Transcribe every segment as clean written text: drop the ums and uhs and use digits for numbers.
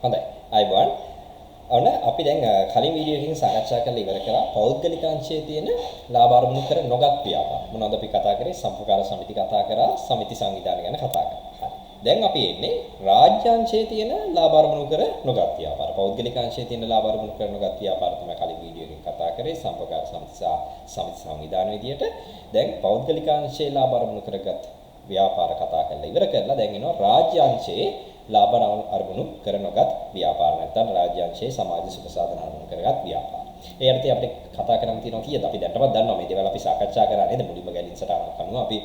හොඳයි. අයබෝන්. ඔන්න අපි දැන් කලින් වීඩියෝ එකකින් සාකච්ඡා කරලා ඉවර කරා පෞද්ගලික අංශයේ තියෙන ලාභ අරමුණු කර නොගත් ව්‍යාපාර. මොනවද අපි කතා කරේ? සම්ප්‍රකාර සමිති කතා කරා, සමිති සංවිධාන ගැන කතා කරා. හරි. දැන් අපි එන්නේ රාජ්‍ය අංශයේ තියෙන ලාභ අරමුණු කර නොගත් ව්‍යාපාර. පෞද්ගලික අංශයේ තියෙන ලාභ අරමුණු කර නොගත් ව්‍යාපාර තමයි කලින් වීඩියෝ එකකින් කතා කරේ සම්ප්‍රකාර සමිති සමිති සංවිධාන විදියට. දැන් පෞද්ගලික අංශයේ ලාභ අරමුණු කරගත් ව්‍යාපාර කතා කරලා ඉවර කරලා දැන් එනවා රාජ්‍ය අංශයේ ලාභ අරමුණු කර නොගත් ව්‍යාපාර නැත්නම් රාජ්‍ය අංශයේ සමාජ සුබසාධන අරමුණු කරගත් ව්‍යාපාර. ඒ අර්ථය අපිට කතා කරන්න තියෙනවා කීයද? අපි දැන්ටමත් දන්නවා මේ දේවල් අපි සාකච්ඡා කරා නේද? මුලින්ම ගැලින් සටහනක් අනුව අපි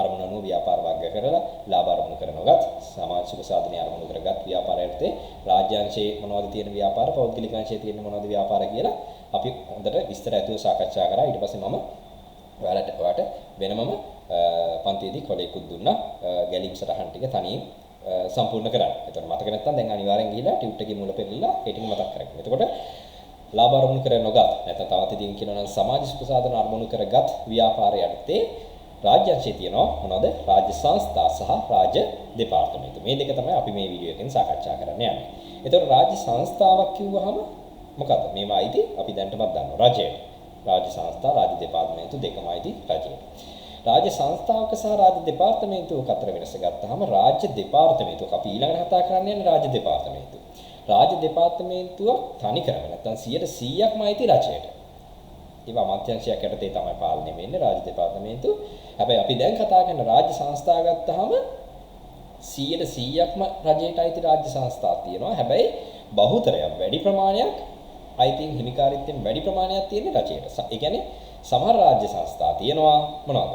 අරමුණු අනුව ව්‍යාපාර වර්ග කරලා ලාභ අරමුණු කර නොගත් සමාජ සුබසාධන අරමුණු කරගත් ව්‍යාපාරයර්ථේ රාජ්‍ය අංශයේ මොනවද තියෙන ව්‍යාපාර, පෞද්ගලික අංශයේ තියෙන මොනවද ව්‍යාපාර කියලා අපි හොඳට විස්තර ඇතුව සාකච්ඡා කරා. ඊට පස්සේ මම ඔයාලට වෙනමම පන්තියේදී කොලේකුත් දුන්නා ගැලීම් සටහන් ටික තනියෙන් සම්පූර්ණ කරන්න. එතකොට මතක නැත්නම් දැන් අනිවාර්යෙන් ගිහිලා ටියුට් එකේ මූල පෙරලිලා ඒ ටික මතක් කරගන්න. එතකොට ලාභ අරමුණු කර නොගත් නැත්නම් තවත් ඉතින් කියනවා නම් සමාජ සුබසාධන අරමුණු කරගත් ව්‍යාපාරය යටතේ රාජ්‍ය අංශයේ තියෙනවා මොනවද? රාජ්‍ය සංස්ථා සහ රාජ්‍ය දෙපාර්තමේන්තු. මේ දෙක තමයි අපි මේ වීඩියෝ එකෙන් සාකච්ඡා කරන්න යන්නේ. එතකොට රාජ්‍ය සංස්ථාවක් කිව්වහම මොකද්ද? මේවා අයිති අපි දැන්ටමත් දන්නවා රජයට. රාජ්‍ය සංස්ථා, රාජ්‍ය දෙපාර්තමේන්තු දෙකම අයිති රජයට. රාජ්‍ය සංස්ථාවක සහ රාජ්‍ය දෙපාර්තමේන්තුවක අතර වෙනස ගත්තාම රාජ්‍ය දෙපාර්තමේන්තුවක අපි ඊළඟට කතා කරන්න යන්නේ රාජ්‍ය දෙපාර්තමේන්තුව. රාජ්‍ය දෙපාර්තමේන්තුව තනි කරම නැත්නම් 100%ක්ම අයිති රජයට. ඒවා අමාත්‍යාංශයක් යටතේ තමයි පාලනය වෙන්නේ රාජ්‍ය දෙපාර්තමේන්තුව. හැබැයි අපි දැන් කතා කරන රාජ්‍ය සංස්ථා ගත්තාම 100%ක්ම රජයට අයිති රාජ්‍ය සංස්ථා තියෙනවා. හැබැයි බහුතරයක් වැඩි ප්‍රමාණයක් අයිතින් හිමිකාරීත්වයෙන් වැඩි ප්‍රමාණයක් තියෙන රජයට. ඒ කියන්නේ සමහර රාජ්‍ය සංස්ථා තියෙනවා මොනවද?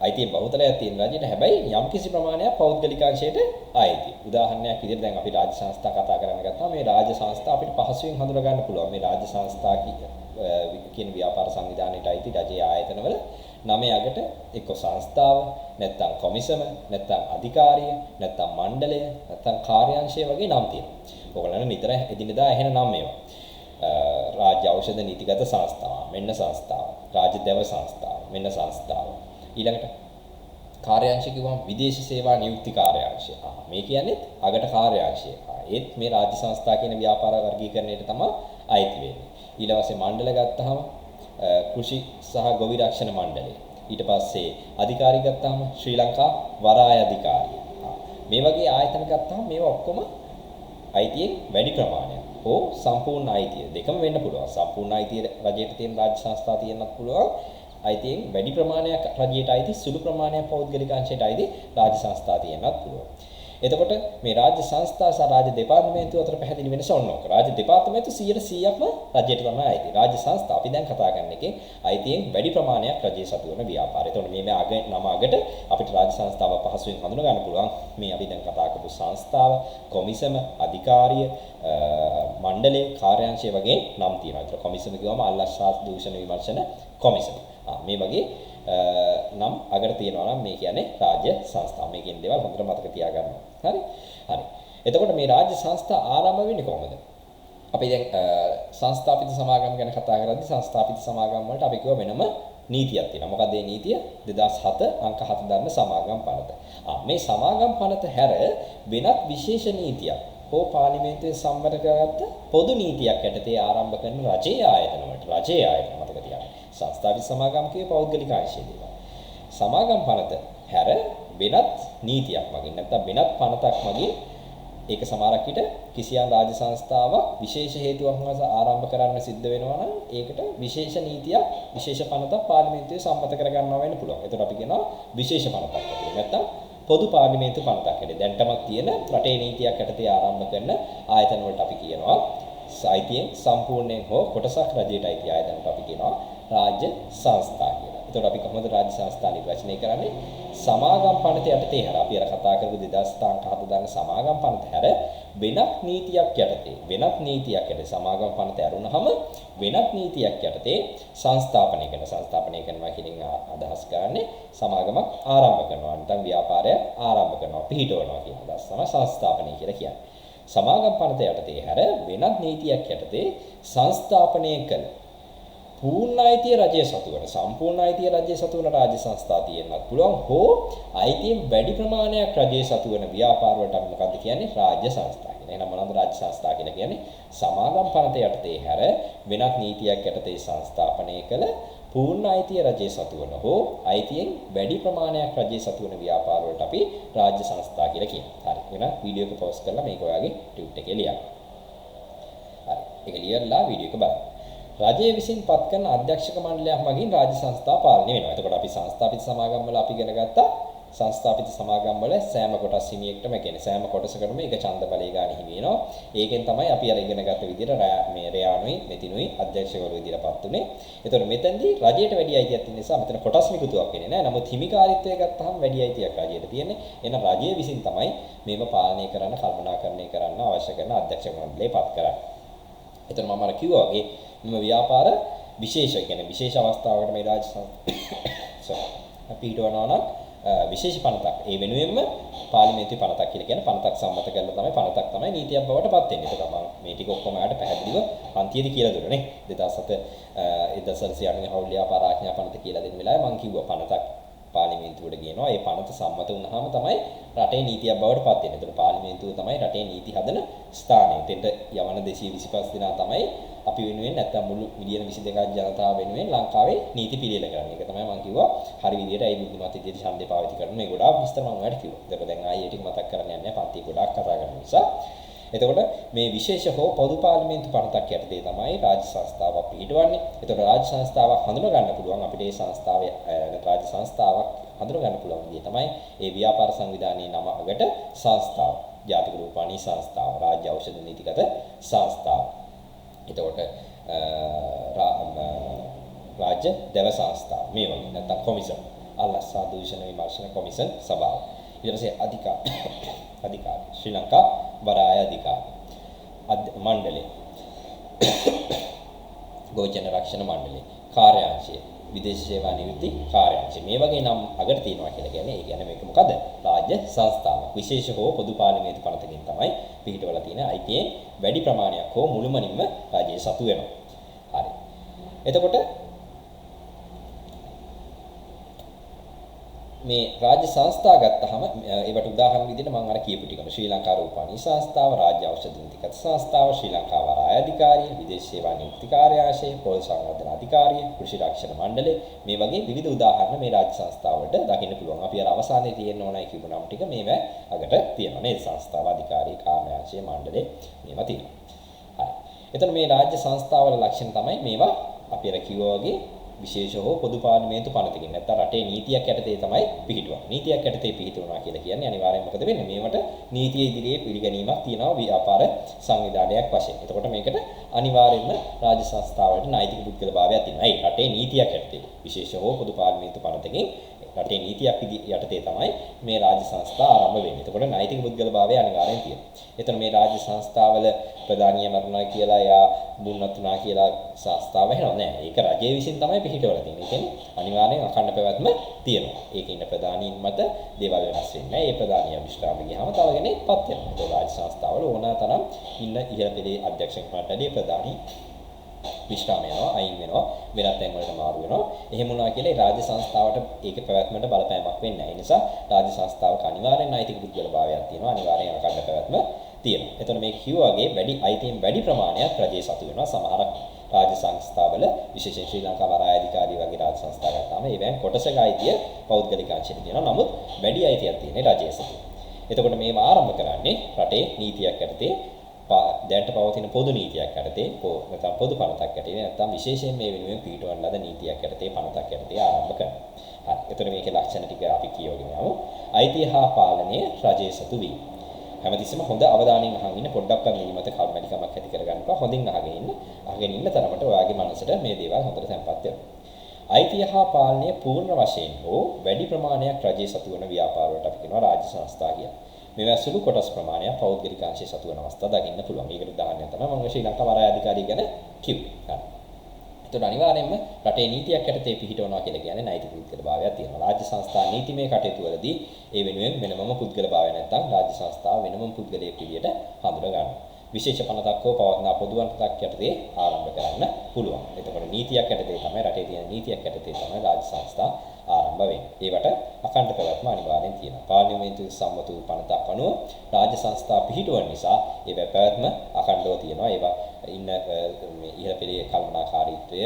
අයිතියෙන් බහුතරයක් තියෙන රජයට හැබැයි යම්කිසි ප්‍රමාණයක් පෞද්ගලික අංශයට අයිති. උදාහරණයක් විදිහට දැන් අපි රාජ්‍ය සංස්ථා කතා කරන්න ගත්තාම මේ රාජ්‍ය සංස්ථා අපිට පහසුවෙන් හඳුනා ගන්න පුළුවන්. මේ රාජ්‍ය සංස්ථා කියන ව්‍යාපාර සංවිධානයට අයිති රජයේ ආයතනවල 9 අගට එක්ක සංස්ථාව නැත්නම් කොමිසම නැත්නම් අධිකාරිය නැත්නම් මණ්ඩලය නැත්නම් කාර්යාංශය වගේ නම් තියෙනවා. ඔයගොල්ලන්ට නිතර එදිනෙදා ඇහෙන නම් ඒවා. රාජ්‍ය ඖෂධ නීතිගත සංස්ථාව මෙන්න සංස්ථාව, රාජ්‍ය දේව සංස්ථාව මෙන්න සංස්ථාව. ඊළඟට කාර්යාංශ කිව්වම විදේශ සේවා නියුක්ති කාර්යාංශය. මේ කියන්නේ අගට කාර්යාංශය. ඒත් මේ රාජ්‍ය සංස්ථා කියන ව්‍යාපාර වර්ගීකරණයට තමයි අයිති වෙන්නේ. ඊළඟට මණ්ඩල ගත්තාම කෘෂි සහ ගොවි රක්ෂණ මණ්ඩලය. ඊට පස්සේ අධිකාරී ගත්තාම ශ්‍රී ලංකා වරාය අධිකාරිය. මේ වගේ ආයතන ගත්තාම මේවා ඔක්කොම අයිතියෙන් වැඩි ප්‍රමාණයක් හෝ සම්පූර්ණ අයිතිය දෙකම වෙන්න පුළුවන්. සම්පූර්ණ අයිතිය රජයට තියෙන රාජ්‍ය සංස්ථා තියෙන්නත් පුළුවන්. අයිතියෙන් වැඩි ප්‍රමාණයක් රජයට අයිති සුළු ප්‍රමාණයක් පෞද්ගලික අංශයට අයිති රාජ්‍ය සංස්ථා තියෙන්නත් පුළුවන්. එතකොට මේ රාජ්‍ය සංස්ථා සහ රාජ්‍ය දෙපාර්තමේන්තුව අතර පැහැදිලි වෙනස ඔන්න ඔක. රාජ්‍ය දෙපාර්තමේන්තුව 100%ක්ම රජයට තමයි අයිති. රාජ්‍ය සංස්ථා අපි දැන් කතා කරන එකේ අයිතියෙන් වැඩි ප්‍රමාණයක් රජයේ සතු වෙන ව්‍යාපාරය. එතකොට මේ නම අගට අපිට රාජ්‍ය සංස්ථාව පහසුවෙන් හඳුනා ගන්න පුළුවන්. මේ අපි දැන් කතා කරපු සංස්ථාව, කොමිසම, අධිකාරිය, මණ්ඩලය, කාර්යාංශය වගේ නම් තියෙනවා. ඒතර කොමිසම කියවම අල්ලස් දූෂණ විමර්ශන කොමිසම. මේ වගේ නම් අගට තියෙනවා නම් මේ කියන්නේ රාජ්‍ය සංස්ථා. මේ කියන දේවල් හොඳට මතක තියාගන්න. හරි? හරි. එතකොට මේ රාජ්‍ය සංස්ථා ආරම්භ වෙන්නේ කොහොමද? අපි දැන් සංස්ථාපිත සමාගම් ගැන කතා කරද්දී සංස්ථාපිත සමාගම් වලට අපි කිව්ව වෙනම නීතියක් තියෙනවා. මොකක්ද මේ නීතිය? 2007 අංක 7 දන්න සමාගම් පනත. මේ සමාගම් පනත හැර වෙනත් විශේෂ නීතියක් හෝ පාර්ලිමේන්තුවේ සම්මත කරගත්ත පොදු නීතියක් යටතේ ආරම්භ කරන රජයේ ආයතන වලට රජයේ ආයතන මතක තියාගන්න. සංස්ථාපිත සමාගම් කියේ පෞද්ගලික අංශය දේවා. සමාගම් පනත හැර වෙනත් නීතියක් මගින් නැත්නම් වෙනත් පනතක් මගින් ඒක සමහරක් විට කිසියම් රාජ්‍ය සංස්ථාවක් විශේෂ හේතුවක් නිසා ආරම්භ කරන්න සිද්ධ වෙනවා නම් ඒකට විශේෂ නීතියක් විශේෂ පනතක් පාර්ලිමේන්තුවේ සම්මත කර ගන්නවා වෙන්න පුළුවන්. ඒතකොට අපි කියනවා විශේෂ පනතක් කියලා. නැත්නම් පොදු පාර්ලිමේන්තු පනතක් හැටියට දැන්ටමත් තියෙන රටේ නීතියක් යටතේ ආරම්භ කරන ආයතන වලට අපි කියනවා සාහිත්‍යයෙන් සම්පූර්ණයෙන් හෝ කොටසක් රජයට අයිති ආයතනට අපි කියනවා රාජ්‍ය සංස්ථා කියලා. එතකොට අපි කොහොමද රාජ්‍ය සංස්ථා නිර්වචනය කරන්නේ? සමාගම් පනත යටතේ හැර අපි අර කතා කරපු 2000 අංක 7 දාන සමාගම් පනත හැර වෙනත් නීතියක් යටතේ සමාගම් පනත ඇරුණාම වෙනත් නීතියක් යටතේ සංස්ථාපනය කරනවා කියන අදහස් කරන්නේ සමාගමක් ආරම්භ කරනවා නැත්නම් ව්‍යාපාරයක් ආරම්භ කරනවා පිහිටවනවා කියන අදහස තමයි සංස්ථාපනය කියලා කියන්නේ. සමාගම් පනත යටතේ හැර වෙනත් නීතියක් යටතේ සංස්ථාපනය කළ පූර්ණ අයිතිය රජයේ සතු වෙන සම්පූර්ණ අයිතිය රජයේ සතු වෙන රාජ්‍ය සංස්ථා තියෙන්නත් පුළුවන් හෝ අයිතියෙන් වැඩි ප්‍රමාණයක් රජයේ සතු වෙන ව්‍යාපාර වලට අපි මොකද්ද කියන්නේ රාජ්‍ය සංස්ථා කියලා. කියන. එහෙනම් මොනවද රාජ්‍ය සංස්ථා කියලා කියන්නේ? සමාගම් පනත යටතේ හැර වෙනත් නීතියක් යටතේ සංස්ථාපනය කළ පූර්ණ අයිතිය රජයේ සතු වන හෝ අයිතියෙන් වැඩි ප්‍රමාණයක් රජයේ සතු වන ව්‍යාපාර වලට අපි රාජ්‍ය සංස්ථා කියලා කියනවා. හරි. එහෙනම් වීඩියෝ එක පොස් කරලා මේක ඔයාගේ ටියුට් එකේ ලියන්න. හරි. ඒක ලියලා වීඩියෝ එක බලන්න. රජය විසින් පත් කරන අධ්‍යක්ෂක මණ්ඩලයක් මගින් රාජ්‍ය සංස්ථා පාලනය වෙනවා. එතකොට අපි සංස්ථාපිත සමාගම් වල අපි ඉගෙන ගත්තා සංස්ථාපිත සමාගම් වල සෑම කොටස් හිමියෙක්ටම කියන්නේ සෑම කොටසකටම එක ඡන්ද බලය ගන්න හිමි වෙනවා. ඒකෙන් තමයි අපි අර ඉගෙන ගත්ත විදිහට මේ රයානුයි මෙතිනුයි අධ්‍යක්ෂකවරු විදිහටපත් උනේ. එතකොට මෙතෙන්දී රජයට වැඩි අයිතියක් තියෙන නිසා මෙතන කොටස් නිකුතුවක් වෙන්නේ නැහැ. නමුත් හිමිකාරීත්වය ගත්තාම වැඩි අයිතියක් රජයට තියෙන්නේ. එහෙනම් රජය විසින් තමයි මේව පාලනය කරන්න, කළමනාකරණය කරන්න අවශ්‍ය කරන අධ්‍යක්ෂක මණ්ඩලය පත් කරන්නේ. එතන මම අර කිව්වා වගේ මේ ව්‍යාපාර විශේෂ කියන්නේ විශේෂ අවස්ථාවකට මේ රාජ්‍ය පිටවනවා නම් විශේෂ පනතක් ඒ වෙනුවෙන්ම පාර්ලිමේන්තුවේ පනතක් කියලා කියන්නේ පනතක් සම්මත කරලා තමයි පනතක් තමයි නීතියක් බවට පත් වෙන්නේ. ඒක තමයි මේ ටික ඔක්කොම ආට පැහැදිලිව අන්තියේදී කියලා දුන්නා නේ. 2007 හවුල් ව්‍යාපාර ආඥා පනත කියලා දෙන වෙලාවේ මම කිව්වා පනතක් පාර්ලිමේන්තුවට ගේනවා. ඒ පනත සම්මත වුණාම තමයි රටේ නීතියක් බවට පත් වෙන්නේ. ඒතකොට පාර්ලිමේන්තුව තමයි රටේ නීති හදන ස්ථානය. එතෙන්ට යවන 225 දෙනා තමයි අපි වෙනුවෙන් නැත්නම් මුළු මිලියන 22ක් ජනතාව වෙනුවෙන් ලංකාවේ නීති පිළියෙල කරන්නේ. ඒක තමයි මම කිව්වා. හරි විදියට ඒ බුද්ධිමත් විදියට ඡන්දේ පාවිච්චි කරන මේ ගොඩාක් විස්තර මම ඔයාලට කිව්වා. ඒක දැන් ආයේ ටික මතක් කරන්න යන්නේ පන්ති ගොඩාක් කතා කරන නිසා. එතකොට මේ විශේෂ හෝ පොදු පාර්ලිමේන්තු පනතක් යටතේ තමයි රාජ්‍ය සංස්ථාවක් පිළිටවන්නේ. එතකොට රාජ්‍ය සංස්ථාවක් හඳුනා ගන්න පුළුවන් අපිට ඒ සංස්ථාවේ රාජ්‍ය සංස්ථාවක් හඳුනා ගන්න පුළුවන් විදිය තමයි ඒ ව්‍යාපාර සංවිධානයේ නම අගට සංස්ථාව. ජාතික රූපවාහිනී සංස්ථාව, රාජ්‍ය ඖෂධ නීතිගත සංස්ථාව. එතකොට රාජ්‍ය දේව සංස්ථාව මේ වගේ නැත්නම් කොමිසම් අල්ලසා දූෂණ විමර්ශන කොමිසම් සභාව. ඊට පස්සේ අධිකාරී ශ්‍රී ලංකා වරාය අධිකාරී මණ්ඩලය ගෝචන රක්ෂණ මණ්ඩලය කාර්යාංශය විදේශ සේවා නිවෘත්ති කාර්යාංශය මේ වගේ නම් අගට තියෙනවා කියලා කියන්නේ ඒ කියන්නේ මේක මොකද රාජ්‍ය සංස්ථාවක් විශේෂ හෝ පොදු පාර්ලිමේන්තු පනතකින් තමයි පිහිටවලා තියෙන අයිතියෙන් වැඩි ප්‍රමාණයක් හෝ මුළුමනින්ම රාජ්‍යයේ සතු වෙනවා. හරි. එතකොට මේ රාජ්‍ය සංස්ථා ගත්තාම ඒවට උදාහරණ විදිහට මම අර කියපු ටිකම ශ්‍රී ලංකා රූපවාහිනී සංස්ථාව, රාජ්‍ය ඖෂධ නීතිගත සංස්ථාව, ශ්‍රී ලංකා වරාය අධිකාරිය, විදේශ සේවා නියුක්ති කාර්යාංශය, පොල් සංවර්ධන අධිකාරිය, කෘෂි රක්ෂණ මණ්ඩලය මේ වගේ විවිධ උදාහරණ මේ රාජ්‍ය සංස්ථාවලට දකින්න පුළුවන්. අපි අර අවසානයේ තියෙන්න ඕනයි කියපු නම් ටික මේව අගට තියෙනවා නේද? සංස්ථාව, අධිකාරිය, කාර්යාංශය, මණ්ඩලය මේවා තියෙනවා. හරි. එතන මේ රාජ්‍ය සංස්ථාවල ලක්ෂණ තමයි මේවා අපි අර කිව්වා වගේ විශේෂ හෝ පොදු පාර්ලිමේන්තු පනතකින් නැත්නම් රටේ නීතියක් යටතේ තමයි පිහිටුවන්නේ. නීතියක් යටතේ පිහිටුවනවා කියලා කියන්නේ අනිවාර්යයෙන් මොකද වෙන්නේ? මේවට නීතිය ඉදිරියේ පිළිගැනීමක් තියෙනවා ව්‍යාපාර සංවිධානයක් වශයෙන්. එතකොට මේකට අනිවාර්යයෙන්ම රාජ්‍ය සංස්ථාවලට නෛතික පුද්ගලභාවයක් තියෙනවා. ඒ රටේ නීතියක් යටතේ විශේෂ හෝ පොදු පාර්ලිමේන්තු පනතකින් රටේ නීතියක් යටතේ තමයි මේ රාජ්‍ය සංස්ථා ආරම්භ වෙන්නේ. එතකොට නෛතික පුද්ගලභාවය අනිවාර්යෙන් තියෙනවා. එතන මේ රාජ්‍ය සංස්ථාවල ප්‍රධානිය මරුණා කියලා යා බුන්නතුනා කියලා සංස්ථාව වෙනව නෑ. ඒක රජය විසින් තමයි පිහිටවලා තියෙන්නේ. ඒ කියන්නේ අනිවාර්යෙන් අඛණ්ඩ පැවැත්ම තියෙනවා. ඒකේ ඉන්න ප්‍රධානීන් මත දේවල් වෙනස් වෙන්නේ නෑ. ඒ ප්‍රධානියා විශ්‍රාම ගියාම තව කෙනෙක්පත් වෙනවා. ඒ රාජ්‍ය සංස්ථාවල ඕනෑ තරම් ඉන්න ඉහළ පෙළේ අධ්‍යක්ෂක මණ්ඩලයේ ප්‍රධානී විශ්‍රාම යනවා, අයින් වෙනවා, වෙනත් තැන් වලට මාරු වෙනවා. එහෙම වුණා කියලා ඒ රාජ්‍ය සංස්ථාවට ඒකේ පැවැත්මට බලපෑමක් වෙන්නේ නැහැ. ඒ නිසා රාජ්‍ය සංස්ථාවක අනිවාර්යෙන් නෛතික පුද්ගලභාවයක් තියෙනවා. අනිවාර්යෙන් අඛණ්ඩ පැවැත්ම තියෙනවා. එතකොට මේක කිව්වාගේ අයිතීන් වැඩි ප්‍රමාණයක් රජයේ සතු වෙනවා. සමහර රාජ්‍ය සංස්ථාවල විශේෂයෙන් ශ්‍රී ලංකා වරාය අධිකාරිය වගේ රාජ්‍ය සංස්ථා ගත්තාම ඒවෙන් කොටසක අයිතිය පෞද්ගලික අංශයට තියෙනවා. නමුත් වැඩි අයිතියක් තියෙන්නේ රජයේ සතු. එතකොට මේව ආරම්භ කරන්නේ රටේ නීතියක් යටතේ දැනට පවතින පොදු නීතියක් යටතේ නැත්නම් පොදු පනතක් යටතේ නැත්නම් විශේෂයෙන් මේ වෙනුවෙන් පිටවන ලද නීතියක් යටතේ පනතක් යටතේ ආරම්භ කරනවා. හරි. එතකොට මේකේ ලක්ෂණ ටික අපි කියවගෙන යමු. අයිතිය හා පාලනය රජයේ සතු වීම. හැමතිස්සෙම හොඳ අවධානයෙන් අහගෙන ඉන්න පොඩ්ඩක්වත් නිදිමත කල්මැලිකමක් ඇති කරගන්නකෝ. හොඳින් අහගෙන ඉන්න තරමට ඔයාගේ මනසට මේ දේවල් හොඳට තැම්පත් වෙනවා. අයිතිය හා පාලනය පූර්ණ වශයෙන් හෝ වැඩි ප්‍රමාණයක් රජයේ සතු වන ව්‍යාපාර වලට අපි කියනවා රාජ්‍ය සංස්ථා කියලා. මේවා සුළු කොටස් ප්‍රමාණයක් පෞද්ගලික අංශයේ සතු වෙන අවස්ථා දකින්න පුළුවන්. මේකට උදාහරණයක් තමයි මම ශ්‍රී ලංකා වරාය අධිකාරිය ගැන කිව්වේ. හරි. ඒතකොට අනිවාර්යයෙන්ම රටේ නීතියක් යටතේ පිහිටවනවා කියලා කියන්නේ නෛතික පුද්ගලභාවයක් තියෙනවා. රාජ්‍ය සංස්ථා නීතිමය කටයුතු වලදී ඒ වෙනුවෙන් වෙනමම පුද්ගලභාවය නැත්නම් රාජ්‍ය සංස්ථාව වෙනමම පුද්ගලයෙක් විදියට හඳුනා ගන්නවා. විශේෂ පනතක් හෝ පවත්නා පොදු පනතක් යටතේ ආරම්භ කරන්න පුළුවන්. එතකොට නීතියක් යටතේ තමයි රටේ තියෙන නීතියක් යටතේ තමයි රාජ්‍ය සංස්ථා ආරම්භ ආරම්භ වෙන්නේ. ඒවට අඛණ්ඩ පැවැත්ම අනිවාර්යෙන් තියෙනවා. පාර්ලිමේන්තුවේ සම්මත වූ පනතක් අනුව රාජ්‍ය සංස්ථා පිහිටුවන නිසා ඒවැ පැවැත්ම අඛණ්ඩව තියෙනවා. ඒවා ඉන්න මේ ඉහළ පෙළේ කළමනාකාරීත්වය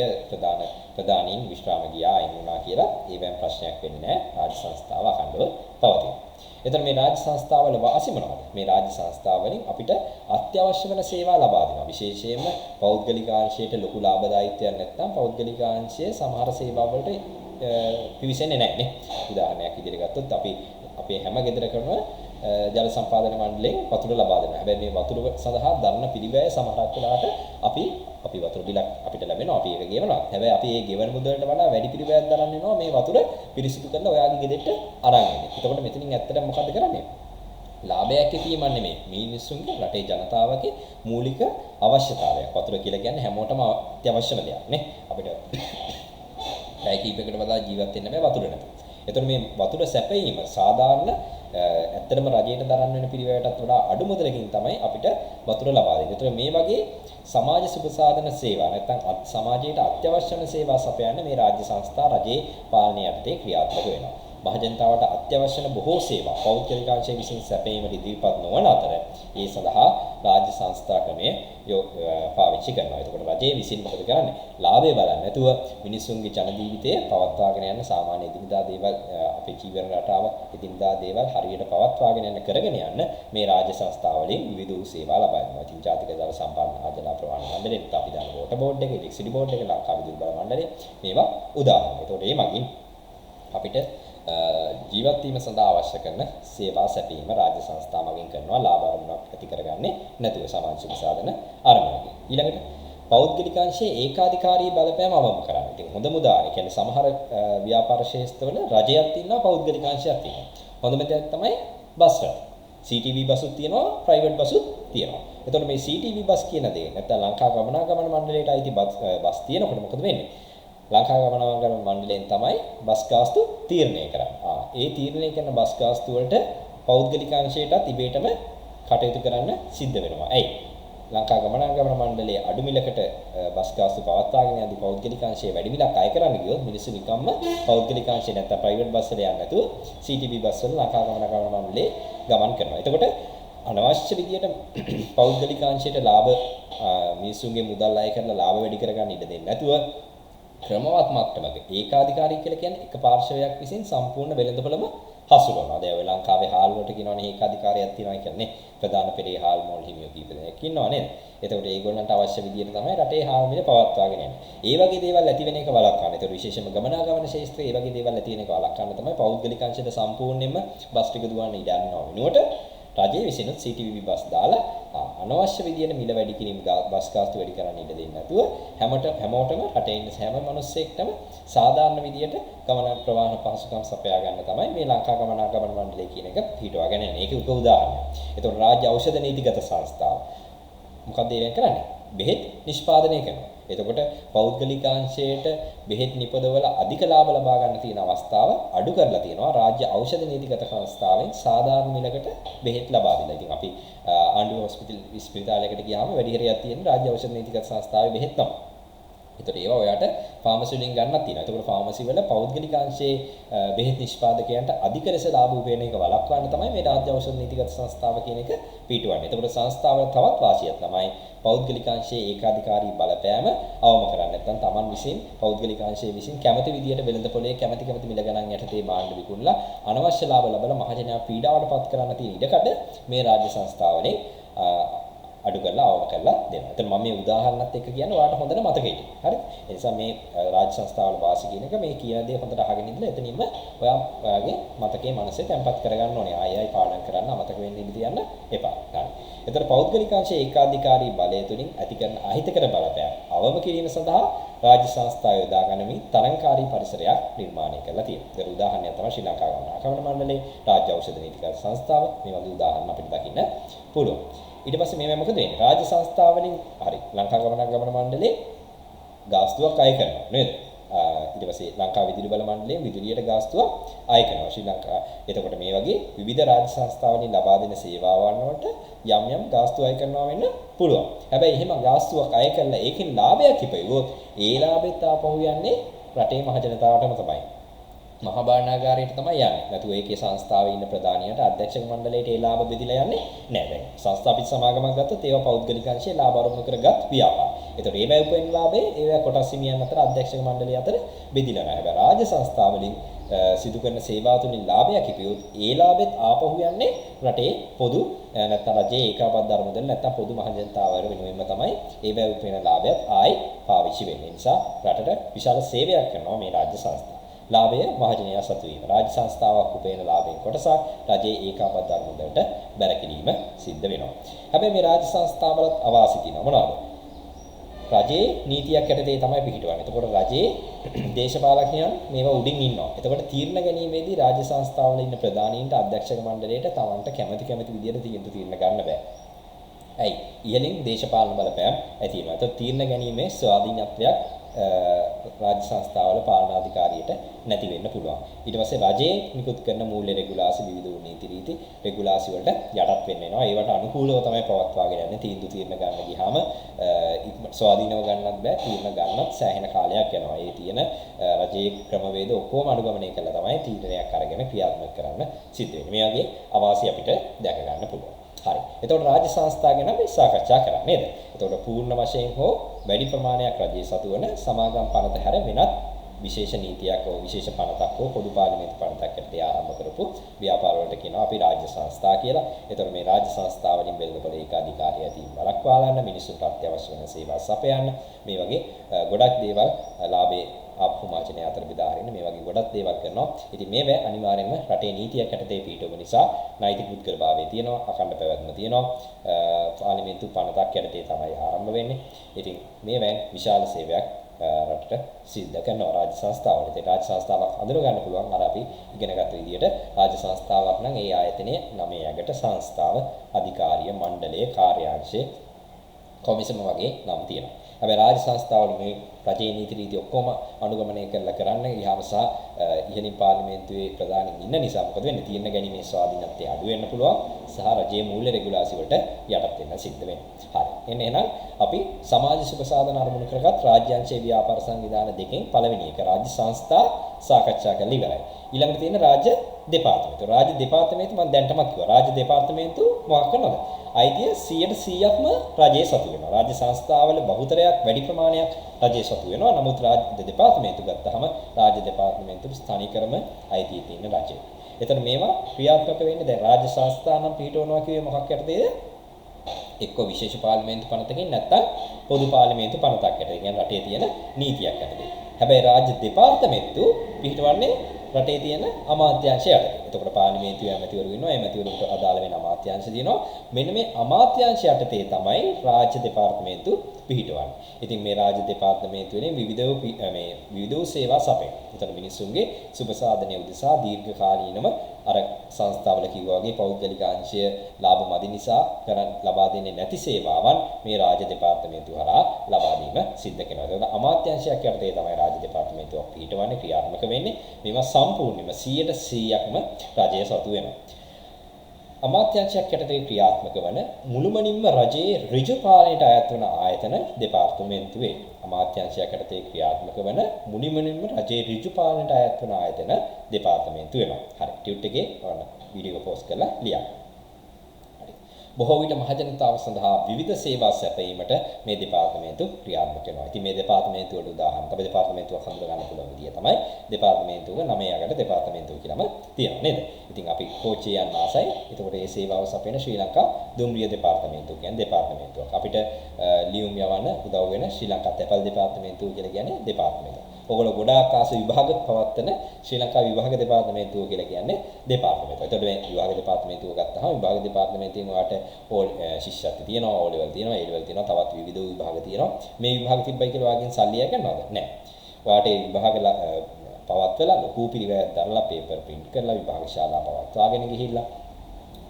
ප්‍රධානීන් විශ්‍රාම ගියා අයින් වුණා කියලා ඒවෙන් ප්‍රශ්නයක් වෙන්නේ නැහැ. රාජ්‍ය සංස්ථාව අඛණ්ඩව පවතිනවා. එතන මේ රාජ්‍ය සංස්ථාවල වාසි මොනවද? මේ රාජ්‍ය සංස්ථාවලින් අපිට අත්‍යවශ්‍ය වෙන සේවා ලබා දෙනවා. විශේෂයෙන්ම පෞද්ගලිකාංශයට ලොකු ලාභදායීත්වයක් නැත්නම් පෞද්ගලිකාංශයේ සමහර සේවා වලට පිවිසෙන්නේ නැහැ නේ. උදාහරණයක් විදිහට ගත්තොත් අපි අපේ හැම ගෙදරකම ජල සම්පාදන මණ්ඩලයෙන් වතුර ලබා දෙනවා. හැබැයි මේ වතුර සඳහා දරන පිළිවැය සමහරක් වෙලාවට අපි වතුර බිලක් අපිට ලැබෙනවා. අපි ඒක ගෙවනවා. හැබැයි අපි ඒ ගෙවන මුදලට වඩා වැඩි පිළිවැයක් දරන්න වෙනවා මේ වතුර පිරිසිදු කරලා ඔයාගේ ගෙදරට අරන් එන්න. එතකොට මෙතනින් ඇත්තටම මොකද කරන්නේ? ලාභයක් කීමක් නෙමෙයි. මිනිස්සුන්ගේ රටේ ජනතාවගේ මූලික අවශ්‍යතාවයක්. වතුර කියලා කියන්නේ හැමෝටම අත්‍යවශ්‍යම දෙයක් නේ. අපිට පැය කිහිපයකට වඩා ජීවත් වෙන්න බෑ වතුර නැතුව. එතකොට මේ වතුර සැපයීම සාධාරණ ඇත්තටම රජයට දරන්න වෙන පිළිවෙලටත් වඩා අඩු මුදලකින් තමයි අපිට වතුර ලබා දෙන්නේ. ඒතර මේ වගේ සමාජ සුබසාධන සේවා නැත්නම් සමාජයට අත්‍යවශ්‍ය වෙන සේවා සපයන්නේ මේ රාජ්‍ය සංස්ථා රජයේ පාලනය යටතේ ක්‍රියාත්මක වෙනවා. මහජනතාවට අත්‍යවශ්‍ය වෙන බොහෝ සේවා පෞද්ගලිකාංශයේ විසින් සැපයීමට ඉදිරිපත් නොවන අතර ඒ සඳහා රාජ්‍ය සංස්ථා ක්‍රමය පාවිච්චි කරනවා. එතකොට රජයේ විසින් මොකද කරන්නේ? ලාභය බලන්නේ නැතුව මිනිසුන්ගේ ජන ජීවිතය පවත්වාගෙන යන සාමාන්‍ය එදිනදා දේවල් අපේ ජීවන රටාව එදිනදා දේවල් හරියට පවත්වාගෙන යන කරගෙන යන්න මේ රාජ්‍ය සංස්ථාවලින් විවිධ වූ සේවා ලබා දෙනවා. ඉතින් ජාතික ජල සම්පාදන ආජලා ප්‍රවාහන මණ්ඩලය, අපි දාන වෝටර් බෝඩ් එක, ඉලෙක්ට්‍රිසිටි බෝඩ් එක, ලංකා විදුලි බල මණ්ඩලය මේවා උදාහරණ. එතකොට මේ මගින් අපිට ජීවත් වීම සඳහා අවශ්‍ය කරන සේවා සැපීම රාජ්‍ය සංස්ථා මගින් කරනවා. ලාභ අරමුණක් ඇති කරගන්නේ නැතුව සමාජ සුබසාධන අරමුණකින්. ඊළඟට පෞද්ගලිකාංශයේ ඒකාධිකාරී බලපෑම අවම කරන්න. ඉතින් හොඳම උදාහරණය කියන්නේ සමහර ව්‍යාපාර ක්ෂේත්‍රවල රජයක් තියෙනවා පෞද්ගලිකාංශයක් තියෙනවා. හොඳම දෙයක් තමයි බස් රථ. CTV බසුත් තියෙනවා, ප්‍රයිවට් බසුත් තියෙනවා. එතකොට මේ CTV බස් කියන දේ නැත්නම් ලංකා ගමනාගමන මණ්ඩලයට අයිති බස් තියෙනකොට මොකද වෙන්නේ? ලංකා ගමනාගමන මණ්ඩලයෙන් තමයි බස් ගාස්තු තීරණය කරන්නේ. ඒ තීරණය කරන බස් ගාස්තු වලට පෞද්ගලිකාංශයටත් ඉබේටම කටයුතු කරන්න සිද්ධ වෙනවා. ඇයි? ලංකා ගමනාගමන මණ්ඩලයේ අඩු මිලකට බස් ගාස්තු පවත්වාගෙන යද්දී පෞද්ගලිකාංශයේ වැඩි මිලක් අය කරන්න ගියොත් මිනිස්සු නිකම්ම පෞද්ගලිකාංශේ නැත්නම් ප්‍රයිවට් බස් වල යන්නේ නැතුව CTB බස් වල ලංකා ගමනාගමන මණ්ඩලයේ ගමන් කරනවා. එතකොට අනවශ්‍ය විදියට පෞද්ගලිකාංශයට ලාභ මිනිස්සුන්ගේ මුදල් අය කරලා ලාභ වැඩි කරගන්න ඉඩ දෙන්නේ නැතුව ක්‍රමවත් මට්ටමක ඒකාධිකාරී කියලා කියන්නේ එක පාර්ශවයක් විසින් සම්පූර්ණ වෙළඳපොළම හසුරවනවා. දැන් ඔය ලංකාවේ හාල් වලට කියනවනේ ඒකාධිකාරියක් තියෙනවා කියන්නේ. ප්‍රධාන පෙරේ හාල් මෝල් හිමියෝ කීප දෙනෙක් ඉන්නවා නේද? එතකොට ඒගොල්ලන්ට අවශ්‍ය විදියට තමයි රටේ හාල් මිල පවත්වාගෙන යන්නේ. ඒ වගේ දේවල් ඇති වෙන එක වළක්වන්න. ඒතකොට විශේෂයෙන්ම ගමනාගමන ක්ෂේත්‍රයේ ඒ වගේ දේවල් ඇති වෙන එක වළක්වන්න තමයි පෞද්ගලික අංශයට සම්පූර්ණයෙන්ම බස් ටික දුවන්න ඉඩ ගන්නවා වෙනුවට රජයේ විසිනුත් CTV බස් දාලා අනවශ්‍ය විදියට මිල වැඩි කිරීම බස් ගාස්තු වැඩි කරන්න ඉඩ දෙන්නේ නැතුව හැමෝටම රටේ ඉන්න හැම මිනිස්සෙක්ටම සාධාරණ විදියට ගමන ප්‍රවාහන පහසුකම් සපයා ගන්න තමයි මේ ලංකා ගමනාගමන මණ්ඩලය කියන එක පිටවාගෙන යන්නේ. ඒක උක උදාහරණයක්. ඒතකොට රාජ්‍ය ඖෂධ නීතිගත සංස්ථාව මොකක්ද ඒවෙන් කරන්නේ? බෙහෙත් නිෂ්පාදනය කරනවා. එතකොට පෞද්ගලිකාංශයට බෙහෙත් නිපදවල අධික ලාභ ලබා ගන්න තියෙන අවස්ථාව අඩු කරලා තියෙනවා රාජ්‍ය ඖෂධ නීතිගත සංස්ථාවෙන් සාධාරණ මිලකට බෙහෙත් ලබා දෙලා. ඉතින් අපි ආණ්ඩුව ස්පිරිතාලයකට ගියාම වැඩි හරියක් තියෙන රාජ්‍ය ඖෂධ නීතිගත සංස්ථාවේ බෙහෙත් තමයි. ඒතර ඒවා ඔයාට ෆාමසි වලින් ගන්නත් තියෙනවා. ඒතකොට ෆාමසි වල පෞද්ගලිකාංශයේ බෙහෙත් නිෂ්පාදකයන්ට අධික ලෙස ලාභ උපයන එක වළක්වන්න තමයි මේ රාජ්‍ය ඖෂධ නීතිගත සංස්ථාව කියන එක පිටවන්නේ. ඒතකොට සංස්ථාවල තවත් වාසියක් තමයි පෞද්ගලිකාංශයේ ඒකාධිකාරී බලපෑම අවම කරන්නේ. නැත්නම් Taman විසින් පෞද්ගලිකාංශයේ විසින් කැමති විදියට වෙළඳ පොලේ කැමති මිල ගණන් යටතේ භාණ්ඩ විකුණලා අනවශ්‍ය ලාභ ලබලා මහජනයා පීඩාවට පත් කරන්න තියෙන ඉඩකඩ මේ රාජ්‍ය සංස්ථාවලින් අඩු කරලා අවම කරලා දෙනවා. එතන මම මේ උදාහරණත් එක්ක කියන්නේ ඔයාලට හොඳට මතක හිටියි. හරි? ඒ නිසා මේ රාජ්‍ය සංස්ථාවල වාසි කියන එක මේ කියන දේ හොඳට අහගෙන ඉඳලා එතනින්ම ඔයාගේ මතකයේ මනසේ තැම්පත් කරගන්න ඕනේ. ආයෙ පාඩම් කරන්න අමතක වෙන්න ඉඩ තියන්න එපා. හරි. එතන පෞද්ගලිකාංශයේ ඒකාධිකාරී බලය තුලින් ඇති කරන අහිතකර බලපෑම අවම කිරීම සඳහා රාජ්‍ය සංස්ථා යොදා ගනිමින් තරංකාරී පරිසරයක් නිර්මාණය කරලා තියෙනවා. ඒක උදාහරණයක් තමයි ශ්‍රී ලංකා ගමනාගමන මණ්ඩලයේ රාජ්‍ය ඖෂධ නීතිගත සංස්ථාව. මේ වගේ උදාහරණ අපිට දකින්න පුළුවන්. ඊට පස්සේ මේ මොකද වෙන්නේ? රාජ්‍ය සංස්ථා වලින් හරි ලංකා ගමනාගමන මණ්ඩලයේ ගාස්තුවක් අය කරනවා නේද? ඊට පස්සේ ලංකා විදුලි බල මණ්ඩලයෙන් විදුලියට ගාස්තුවක් අය කරනවා. ශ්‍රී ලංකා එතකොට මේ වගේ විවිධ රාජ්‍ය සංස්ථා වලින් ලබා දෙන සේවාවන් වලට යම් ගාස්තු අය කරනවා වෙන්න පුළුවන්. හැබැයි එහෙම ගාස්තුවක් අය කරලා ඒකෙන් ලාභයක් ඉපෙවුවොත් ඒ ලාභෙත් ආපහු යන්නේ රටේ මහ ජනතාවටම තමයි. මහා භාණ්ඩාගාරයට තමයි යන්නේ. නැතුව ඒකේ සංස්ථාවේ ඉන්න ප්‍රධානියට අධ්‍යක්ෂක මණ්ඩලයට ඒ ලාභ බෙදලා යන්නේ නැහැ. දැන් සංස්ථාපිත සමාගමක් ගත්තොත් ඒවා පෞද්ගලික අංශයේ ලාභ ආරම්භ කරගත් ව්‍යාපාර. ඒතකොට ඒවැ උපයන ලාභේ ඒවැ කොටස් හිමියන් අතර අධ්‍යක්ෂක මණ්ඩලය අතර බෙදලා නැහැ. හැබැයි රාජ්‍ය සංස්ථාවලින් සිදු කරන සේවා තුලින් ලාභයක් ඉපියොත් ඒ ලාභෙත් ආපහු යන්නේ රටේ පොදු නැත්නම් රජයේ ඒකාබද්ධ ධර්මවල නැත්නම් පොදු මහ ජනතාව වෙනුවෙන්ම තමයි ඒවැ උපයන ලාභයත් ආයි පාවිච්චි වෙන්නේ. නිසා රටට විශාල සේවයක් කරනවා මේ රාජ්‍ය සංස්ථා. ලාභය මහජනයා සතු වීම. රාජ්‍ය සංස්ථාවක් උපයන ලාභයෙන් කොටසක් රජයේ ඒකාබද්ධ ධර්ම වලට බැර කිරීම සිද්ධ වෙනවා. හැබැයි මේ රාජ්‍ය සංස්ථාවලත් අවාසි තියෙනවා මොනවාද? රජයේ නීතියක් යටතේ තමයි පිහිටවන්නේ. එතකොට රජයේ දේශපාලකයන් මේවා උඩින් ඉන්නවා. එතකොට තීරණ ගැනීමේදී රාජ්‍ය සංස්ථාවල ඉන්න ප්‍රධානීන්ට අධ්‍යක්ෂක මණ්ඩලයට තමන්ට කැමති විදියට තීරණ ගන්න බෑ. ඇයි? ඉහළින් දේශපාලන බලපෑම් ඇති වෙනවා. එතකොට තීරණ ගැනීමේ ස්වාධීනත්වයක් රාජ්‍ය සංස්ථාවල පාලනාධිකාරියට නැති වෙන්න පුළුවන්. ඊට පස්සේ රජයේ නිකුත් කරන මූල්‍ය රෙගුලාසි විවිධ නීති රීති රෙගුලාසි වලට යටත් වෙන්න වෙනවා. ඒවට අනුකූලව තමයි පවත්වාගෙන යන්නේ. තීරණ ගන්න ගියාම ස්වාධීනව ගන්නත් බෑ. තීරණ ගන්නත් සෑහෙන කාලයක් යනවා. ඒ තියෙන රජයේ ක්‍රමවේද ඔක්කොම අනුගමනය කළා තමයි තීරණයක් අරගෙන ක්‍රියාත්මක කරන්න සිද්ධ වෙන්නේ. මේ වගේ අවාසි අපිට දැක ගන්න පුළුවන්. හරි. එතකොට රාජ්‍ය සංස්ථා ගැන අපි සාකච්ඡා කරා නේද? එතකොට පූර්ණ වශයෙන් හෝ වැඩි ප්‍රමාණයක් රජයේ සතු වන සමාගම් පනත හැර වෙනත් විශේෂ නීතියක් හෝ විශේෂ පනතක් හෝ පොදු පාර්ලිමේන්තු පනතක් යටතේ ආරම්භ කරපු ව්‍යාපාර වලට කියනවා අපි රාජ්‍ය සංස්ථා කියලා. එතකොට මේ රාජ්‍ය සංස්ථා වලින් වෙළඳපොළ ඒකාධිකාරිය ඇති බලක්වා ගන්න, මිනිසුන්ට අත්‍යවශ්‍ය වෙන සේවා සපයන්න, මේ වගේ ගොඩක් දේවල් ලාභේ ආපුමාචනය අතර බෙදාගෙන මේ වගේ ගොඩක් දේවල් කරනවා. ඉතින් මේවා අනිවාර්යයෙන්ම රටේ නීතියක් යටතේ පිටවෙන නිසා නෛතික පුද්ගලභාවය තියෙනවා, අඛණ්ඩ පැවැත්ම තියෙනවා. පාර්ලිමේන්තු පනතක් යටතේ තමයි ආරම්භ වෙන්නේ. ඉතින් මේවෙන් විශාල සේවයක් රටට සිද්ධ කරනවා රාජ්‍ය සංස්ථාවල. ඒ රාජ්‍ය සංස්ථාවක් හඳුන ගන්න පුළුවන් අර අපි ඉගෙනගත්ත විදිහට රාජ්‍ය සංස්ථාවක් නම් ඒ ආයතනයේ 9 යකට සංස්ථාව, අධිකාරිය, මණ්ඩලය, කාර්යාංශය, කොමිසම වගේ නම් තියෙනවා. හැබැයි රාජ්‍ය සංස්ථාවල මේ රජයේ නීති රීති ඔක්කොම අනුගමනය කරන්න ගියාම සහ ඉහළින් පාර්ලිමේන්තුවේ ප්‍රධානීන් ඉන්න නිසා මොකද වෙන්නේ? තීරණ ගැනීමේ ස්වාධීනත්වය අඩු වෙන්න පුළුවන් සහ රජයේ මූල්‍ය රෙගුලාසි වලට යටත් වෙන්න සිද්ධ වෙනවා. හරි. එහෙනම් අපි සමාජ සුබ සාධන අරමුණු කරගත් රාජ්‍යාංශයේ ව්‍යාපාර සංවිධාන දෙකෙන් පළවෙනි එක රාජ්‍ය සංස්ථා සාකච්ඡා කරලා ඉවරයි. ඊළඟට තියෙන රාජ්‍ය දෙපාර්තමේන්තුව. රාජ්‍ය දෙපාර්තමේන්තුව මම දැන්ටමත් කිව්වා. රාජ්‍ය දෙපාර්තමේන්තුව මොකක් කරනවද? අයිතිය 100%ක්ම රජයේ සතු වෙනවා. රාජ්‍ය සංස්ථාවල බහුතරයක් වැඩි ප්‍රමාණයක් රජයේ සතු වෙනවා. නමුත් රාජ්‍ය දෙපාර්තමේන්තුව ගත්තාම රාජ්‍ය දෙපාර්තමේන්තුව ස්ථානීකරම අයිතිය තියෙන රජය. එතන මේවා ක්‍රියාත්මක වෙන්නේ දැන් රාජ්‍ය සංස්ථා නම් පිටවනවා කියේ මොකක් යටතේද? එක්ක විශේෂ පාර්ලිමේන්තු පනතකින් නැත්නම් පොදු පාර්ලිමේන්තු පනතක් යටතේ. කියන්නේ රටේ තියෙන නීතියක් යටතේ. හැබැයි රාජ්‍ය දෙපාර්තමේන්තුව පිටවන්නේ රටේ තියෙන අමාත්‍යාංශය යටතේ. එතකොට පාර්ලිමේන්තුවේ ඇමතිවරු ඉන්නවා. ඇමතිවරුන්ට අදාළ වෙන අමාත්‍යාංශ තියෙනවා. මෙන්න මේ අමාත්‍යාංශ යටතේ තමයි රාජ්‍ය දෙපාර්තමේන්තුව පිහිටවන්නේ. ඉතින් මේ රාජ්‍ය දෙපාර්තමේන්තුවේ විවිධ සේවා සපයන. එතන මිනිස්සුන්ගේ සුබ සාධනය උදෙසා දීර්ඝකාලීනව අර සංස්ථාවල කිව්වා වගේ පෞද්ගලික අංශය ලාභ මදි නිසා ලබා දෙන්නේ නැති සේවාවන් මේ රාජ්‍ය දෙපාර්තමේන්තුව හරහා ලබා දීම සිද්ධ කරනවා. ඒක අමාත්‍යාංශයක් යටතේ තමයි රාජ්‍ය දෙපාර්තමේන්තුවක් පිහිටවන්නේ, ක්‍රියාත්මක වෙන්නේ. මේවා සම්පූර්ණයෙන්ම 100%ක්ම රජය සතු වෙනවා. අමාත්‍යාංශයක් යටතේ ක්‍රියාත්මක වන මුළුමනින්ම රජයේ ඍජු පාලනයට අයත් වන ආයතන දෙපාර්තමේන්තුවේ. අමාත්‍යාංශයක් යටතේ ක්‍රියාත්මක වන මුළුමනින්ම රජයේ ඍජු පාලනයට අයත් වන ආයතන දෙපාර්තමේන්තුව වෙනවා. හරි. ටියුට් එකේ ඔන්න වීඩියෝ පෝස්ට් කරලා ලියන්න. බොහෝ විට මහජනතාව සඳහා විවිධ සේවා සැපයීමට මේ දෙපාර්තමේන්තුව ක්‍රියාත්මක වෙනවා. ඉතින් මේ දෙපාර්තමේන්තුවට උදාහරණ තමයි දෙපාර්තමේන්තුවක් හඳුනා ගන්න පුළුවන් විදිය තමයි දෙපාර්තමේන්තුවක 9 යකට දෙපාර්තමේන්තුව කියලාම තියෙනවා නේද? ඉතින් අපි කෝච්චිය යන්න ආසයි. එතකොට මේ සේවාව සපයන ශ්‍රී ලංකා දුම්රිය දෙපාර්තමේන්තුව කියන්නේ දෙපාර්තමේන්තුවක්. අපිට ලියුම් යවන්න උදව් වෙන ශ්‍රී ලංකා තැපැල් දෙපාර්තමේන්තුව කියලා කියන්නේ දෙපාර්තමේන්තුව. ඔයගොල්ලෝ ගොඩාක් ආස විභාග පවත්වන ශ්‍රී ලංකා විභාග දෙපාර්තමේන්තුව කියලා කියන්නේ දෙපාර්තමේන්තුව. එතකොට මේ විභාග දෙපාර්තමේන්තුව ගත්තාම විභාග දෙපාර්තමේන්තුවෙන් ඔයාලට ශිෂ්‍යත්ව තියෙනවා, O level තියෙනවා, A level තියෙනවා, තවත් විවිධ විභාග තියෙනවා. මේ විභාග තිබ්බයි කියලා ඔයාගෙන් සල්ලි යකනවද? නැහැ. ඔයාලට මේ විභාග පවත්වලා ලොකු පිළිවෙලක් දරලා පේපර් print කරලා විභාග ශාලා පවත්වාගෙන ගිහිල්ලා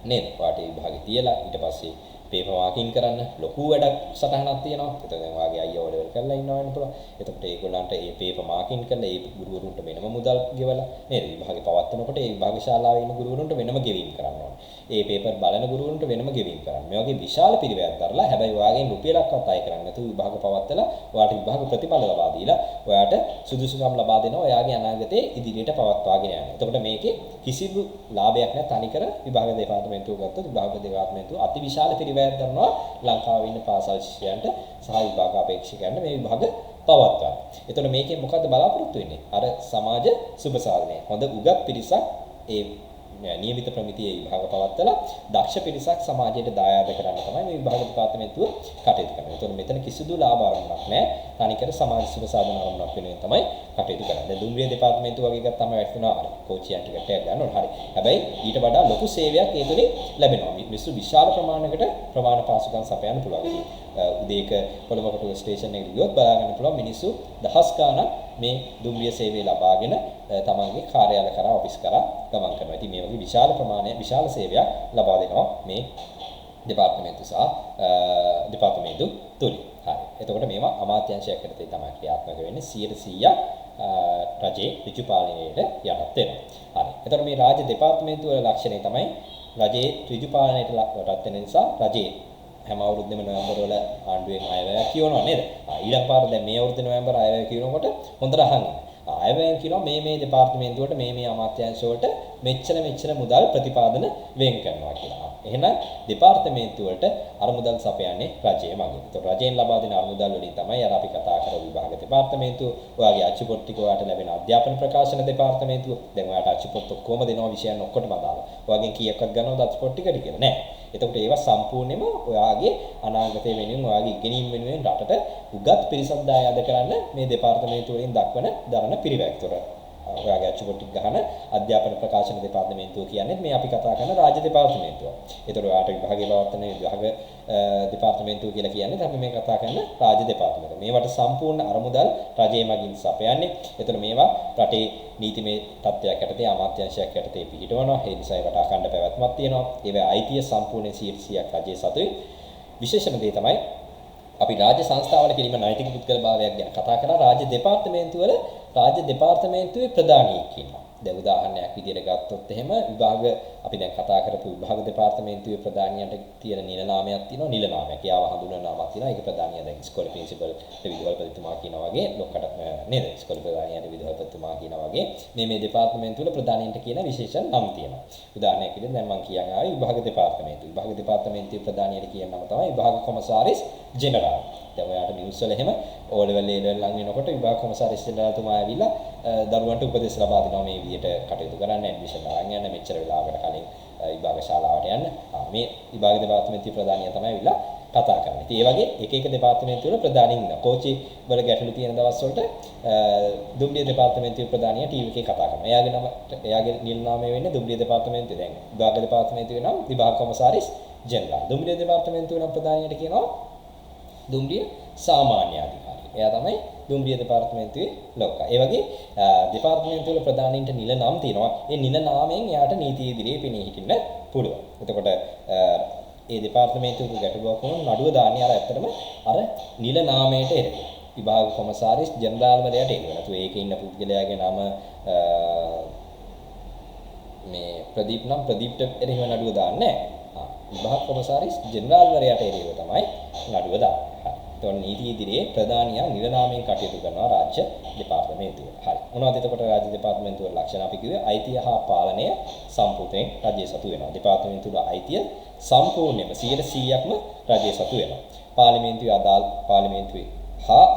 නේද? ඔයාලට විභාගෙ තියලා ඊට පස්සේ පේපර් මාකින් කරන්න ලොකු වැඩක් සටහනක් තියෙනවා. එතකොට දැන් ඔයාගේ අයියා O level කරලා ඉන්නවා වෙන පුළුවන්. එතකොට ඒගොල්ලන්ට මේ පේපර් මාකින් කරලා ඒ ගුරුවරුන්ට වෙනම මුදල් ගෙවලා නේද? විභාගේ පවත්වනකොට ඒ විභාග ශාලාවේ ඉන්න ගුරුවරුන්ට වෙනම ගෙවීම් කරන්න ඕනේ. ඒ පේපර් බලන ගුරුවරුන්ට වෙනම ගෙවීම් කරන්න. මේ වගේ විශාල පිළිවෙලක් දරලා හැබැයි ඔයාගේ විභාගයෙන් රුපියලක්වත් අය කරන්නේ නැතුව විභාග පවත්වලා ඔයාලට විභාග ප්‍රතිඵල ලබා දීලා ඔයාට සුදුසුකම් ලබා දෙනවා ඔයාගේ අනාගතයේ ඉදිරියට පවත්වාගෙන යන්න. එතකොට මේකේ කිසිදු ලාභයක් නැහැ. තනිකර විභාග දෙපාර්තමේන්තුව ගත්තොත් විභාග දෙපාර්තමේන්තුව අතිවිශාල පිරිවැයක් කරනවා ලංකාවේ ඉන්න පාසල් ශිෂ්‍යයන්ට සහ විභාග අපේක්ෂකයන්ට මේ විභාග පවත්වන්න. එතකොට මේකෙන් මොකද්ද බලාපොරොත්තු වෙන්නේ? අර සමාජ සුබ සාධනය. හොඳ උගත් පිරිසක් ඒ නියමිත ප්‍රමිතියේ විභාග පවත්වලා දක්ෂ පිරිසක් සමාජයට දායාද කරන්න තමයි මේ විභාග දෙපාර්තමේන්තුව කටයුතු කරන්නේ. ඒතකොට මෙතන කිසිදු ලාභ ආරම්භයක් නැහැ. තනිකර සමාජ සුබ සාධන ආරම්භයක් වෙනුවෙන් තමයි කටයුතු කරන්නේ. දැන් දුම්රිය දෙපාර්තමේන්තුව වගේ එකක් තමයි වැටුණා. හරි. කෝච්චියන් ටිකට ගන්න ඕන. හරි. හැබැයි ඊට වඩා ලොකු සේවයක් ඒ තුලින් ලැබෙනවා. මිනිස්සු විශාල ප්‍රමාණයකට ප්‍රමාණ පාසුකම් සපයන්න පුළුවන්. ඉතින් උදේක කොළඹ ස්ටේෂන් එකට ගියොත් බලා ගන්න පුළුවන් මිනිස්සු දහස් ගණන් මේ දුම්රිය සේවය ලබාගෙන තමන්ගේ කාර්යාල කරා ඔෆිස් කරා ගමන් කරනවා. ඉතින් මේ වගේ විශාල සේවයක් ලබා දෙනවා මේ දෙපාර්තමේන්තු සහ දෙපාර්තමේන්තු තුලින්. හරි. එතකොට මේවා අමාත්‍යාංශයක් යටතේ තමයි ක්‍රියාත්මක වෙන්නේ. 100% රජයේ ඍජු පාලනයට යටත් වෙනවා. හරි. එතකොට මේ රාජ්‍ය දෙපාර්තමේන්තු වල ලක්ෂණය තමයි රජයේ ඍජු පාලනයට යටත් වෙන නිසා රජයේ හැම අවුරුද්දෙම නොවැම්බර් වල ආණ්ඩුවෙන් අයවැය කියවනවා නේද? ඊළඟ පාර දැන් මේ අවුරුද්දේ නොවැම්බර් අයවැය කියනකොට හොඳට අහන්න. අයවැයෙන් කියනවා මේ දෙපාර්තමේන්තුවට මේ අමාත්‍යාංශ වලට මෙච්චර මුදල් ප්‍රතිපාදන වෙන් කරනවා කියලා. එහෙනම් දෙපාර්තමේන්තු වලට අර මුදල් සපයන්නේ රජය මගින්. ඒතකොට රජයෙන් ලබා දෙන අර මුදල් වලින් තමයි අර අපි කතා කරපු විභාග දෙපාර්තමේන්තුව, ඔයාගේ අච්චුපොත් ටික ඔයාට ලැබෙන අධ්‍යාපන ප්‍රකාශන දෙපාර්තමේන්තුව. දැන් ඔයාට අච්චුපොත් ඔක්කොම දෙනවා විෂයන් ඔක්කොටම අදාළ. ඔයාගෙන් කීයක්වත් ගන්නවද අච්චුපොත් ටිකට කියලා නෑ. එතකොට ඒවා සම්පූර්ණයෙන්ම ඔයාගේ අනාගතය වෙනුවෙන් ඔයාගේ ඉගෙනීම වෙනුවෙන් රටට උගත් පිරිසක් දායාද කරන්න මේ දෙපාර්තමේන්තුව වලින් දක්වන දරන පිරිවැයතොර ඔයාගේ අච්චුපොත් ටික ගහන අධ්‍යාපන ප්‍රකාශන දෙපාර්තමේන්තුව කියන්නේ මේ අපි කතා කරන රාජ්‍ය දෙපාර්තමේන්තුව. ඒතකොට ඔයාට විභාගයේ පවත්වන විභාග දෙපාර්තමේන්තුව කියලා කියන්නේ අපි මේ කතා කරන රාජ්‍ය දෙපාර්තමේන්තුව. මේවට සම්පූර්ණ අරමුදල් රජයේ මගින් සපයන්නේ. ඒතකොට මේවා රටේ නීතිමය තත්ත්වයක් යටතේ අමාත්‍යාංශයක් යටතේ පිහිටවනවා. ඒ නිසා ඒවට අඛණ්ඩ පැවැත්මක් තියෙනවා. ඒවා අයිතිය සම්පූර්ණ 100%ක් රජයේ සතුයි. විශේෂම දේ තමයි අපි රාජ්‍ය සංස්ථාවල කිරීම නෛතික පුද්ගලභාවයක් ගැන කතා කරා. රාජ්‍ය දෙපාර්තමේන්තුවේ ප්‍රධානියෙක් ඉන්නවා. දැන් උදාහරණයක් විදිහට ගත්තොත් එහෙම විභාග අපි දැන් කතා කරපු විභාග දෙපාර්තමේන්තුවේ ප්‍රධානියන්ට තියෙන නිල නාමයක් තියෙනවා. නිල නාමයක්. යාව හඳුනන නාමයක් තියෙනවා. ඒක ප්‍රධානියා දැන් ඉස්කෝලේ ප්‍රින්සිපල් විදුහල්පතිතුමා කියනවා වගේ ලොක්කට නේද? ඉස්කෝලේ ප්‍රධානියාට විදුහල්පතිතුමා කියනවා වගේ මේ දෙපාර්තමේන්තුවල ප්‍රධානියන්ට කියන විශේෂ නම් තියෙනවා. උදාහරණයක් විදිහට දැන් මම කියන් ආවේ විභාග දෙපාර්තමේන්තුව. විභාග දෙපාර්තමේන්තුවේ ප්‍රධානියට කියන නම තමයි විභාග කොමසාරිස් ජෙනරාල්. දැන් ඔයාලට නිවුස් වල එහෙම O level A level ලඟ වෙනකොට විභාග කොමසාරිස් ජෙනරාල්තුමා ඇවිල්ලා දරුවන්ට උපදෙස් ලබා දෙනවා මේ විදිහට කටයුතු කරන්න, ඇඩ්මිෂන් අරන් යන්න, මෙච්චර වෙලාවකට කලින් විභාග ශාලාවට යන්න. මේ විභාග දෙපාර්තමේන්තුවේ ප්‍රධානියා තමයි ඇවිල්ලා කතා කරන්නේ. ඉතින් ඒ වගේ එක දෙපාර්තමේන්තු වල ප්‍රධානීන් ඉන්නවා. කෝච්චි වල ගැටලු තියෙන දවස් වලට දුම්රිය දෙපාර්තමේන්තුවේ ප්‍රධානියා ටීවී එකේ කතා කරනවා. එයාගේ නිල නාමය වෙන්නේ දුම්රිය දෙපාර්තමේන්තුවේ. දැන් විභාග දෙපාර්තමේන්තුවේ නම් විභාග කොමසාරිස් ජෙනරාල්. දුම්රිය දෙපාර්තමේන්තුවේ නම් ප්‍රධානියට කියනවා දුම්රිය සාමාන්‍ය අධිකාරී. එයා තමයි දුම්රිය දෙපාර්තමේන්තුවේ ලොක්කා. ඒ වගේ දෙපාර්තමේන්තු වල ප්‍රධානීන්ට නිල නම් තියෙනවා. ඒ නිල නාමයෙන් එයාට නීතිය ඉදිරියේ පෙනී හිටින්න පුළුවන්. එතකොට ඒ දෙපාර්තමේන්තුවේ ගැටලුවක් වුණොත් නඩුව දාන්නේ ඇත්තටම අර නිල නාමයට එරෙහිව. විභාග කොමසාරිස් ජෙනරාල්වරයාට එරෙහිව. නැතු ඒකේ ඉන්න පුද්ගලයාගේ නම මේ ප්‍රදීප් නම් ප්‍රදීප්ට එරෙහිව නඩුව දාන්නේ නැහැ. විභාග කොමසාරිස් ජෙනරාල්වරයාට එරෙහිව තමයි නඩුව දාන්නේ. එතකොට නීති ඉදිරියේ ප්‍රධානියා නිල නාමයෙන් කටයුතු කරනවා රාජ්‍ය දෙපාර්තමේන්තුව. හරි. මොනවද එතකොට රාජ්‍ය දෙපාර්තමේන්තුවේ ලක්ෂණ අපි කිව්වේ අයිතිය හා පාලනය සම්පූර්ණයෙන් රජයේ සතු වෙනවා. දෙපාර්තමේන්තුවේ අයිතිය සම්පූර්ණයෙන්ම 100%ක්ම රජයේ සතු වෙනවා. පාර්ලිමේන්තුවේ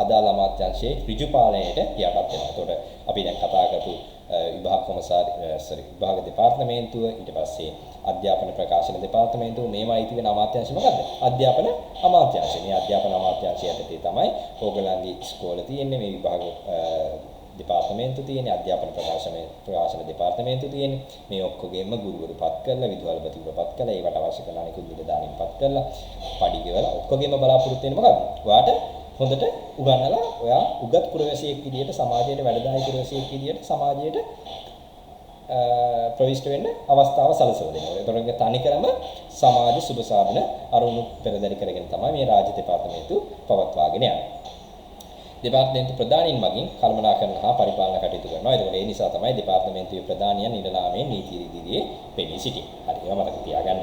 අදාළ අමාත්‍යාංශයේ ඍජු පාලනයට යටත් වෙනවා. එතකොට අපි දැන් කතා කරපු විභාග දෙපාර්තමේන්තුව ඊට පස්සේ අධ්‍යාපන ප්‍රකාශන දෙපාර්තමේන්තුව මේවා අයිති වෙන අමාත්‍යාංශ මොකද්ද? අධ්‍යාපන අමාත්‍යාංශය. මේ අධ්‍යාපන අමාත්‍යාංශය යටතේ තමයි ඕගොල්ලන්ගේ ඉස්කෝලේ තියෙන්නේ මේ විභාග දෙපාර්තමේන්තුව තියෙන්නේ අධ්‍යාපන ප්‍රකාශන දෙපාර්තමේන්තුව තියෙන්නේ මේ ඔක්කොගෙම ගුරුවරු පත් කරලා විදුහල්පතිවරු පත් කරලා ඒවට අවශ්‍ය කරන අනිකුත් නිලධාරීන් පත් කරලා පඩි ගෙවලා ඔක්කොගෙම බලාපොරොත්තු වෙන්නේ මොකද්ද? ඔයාට හොඳට උගන්වලා ඔයා උගත් පුරවැසියෙක් විදියට සමාජයට වැඩදායී පුරවැසියෙක් විදියට සමාජයට ප්‍රවිෂ්ඨ වෙන්න අවස්ථාව සලසලා දෙනවා. ඒතරගේ තනිකරම සමාජ සුබ සාධන අරුණු පෙරදරි කරගෙන තමයි මේ රාජ්‍ය දෙපාර්තමේන්තුව පවත්වාගෙන යන්නේ. දෙපාර්තමේන්තු ප්‍රධානීන් මගින් කළමනාකරන හා පරිපාලන කටයුතු කරනවා. ඒකෝල ඒ නිසා තමයි දෙපාර්තමේන්තුවේ ප්‍රධානියා නිල නාමයෙන් නීති ඉදිරියේ පෙනී සිටින්නේ. හරි. ඒක මතක තියාගන්න.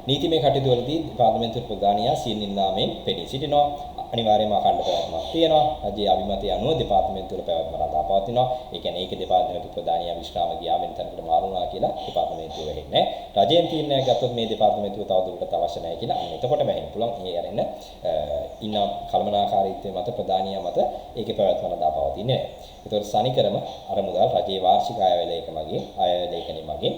නීතිමය කටයුතු වලදී පාර්ලිමේන්තු ප්‍රධානියා සිය නිලධාරීන් පෙනී සිටිනවා. අනිවාර්යයෙන්ම අඛණ්ඩ පැවැත්මක් තියෙනවා. රජයේ අභිමතය අනුව දෙපාර්තමේන්තුව වල පැවැත්ම රඳා පවතිනවා. ඒ කියන්නේ ඒකේ දෙපාර්තමේන්තු ප්‍රධානියා විශ්‍රාම ගියා වෙන තැනකට මාරු වුණා කියලා දෙපාර්තමේන්තුව වෙන්නේ නැහැ. රජයෙන් තීරණයක් ගත්තොත් මේ දෙපාර්තමේන්තුව තවදුරටත් අවශ්‍ය නැහැ කියලා අන්න එතකොට වෙහෙන්න පුළුවන්. ඒ අරෙන්න ඉන්න කළමනාකාරීත්වයේ මත ප්‍රධානියා මත ඒකේ පැවැත්ම රඳා පවතින්නේ නැහැ. ඒතකොට සනිකරම අර මුදල් රජයේ වාර්ෂික අයවැය ලේකමගේ අයවැය ලේඛනයේ මගින්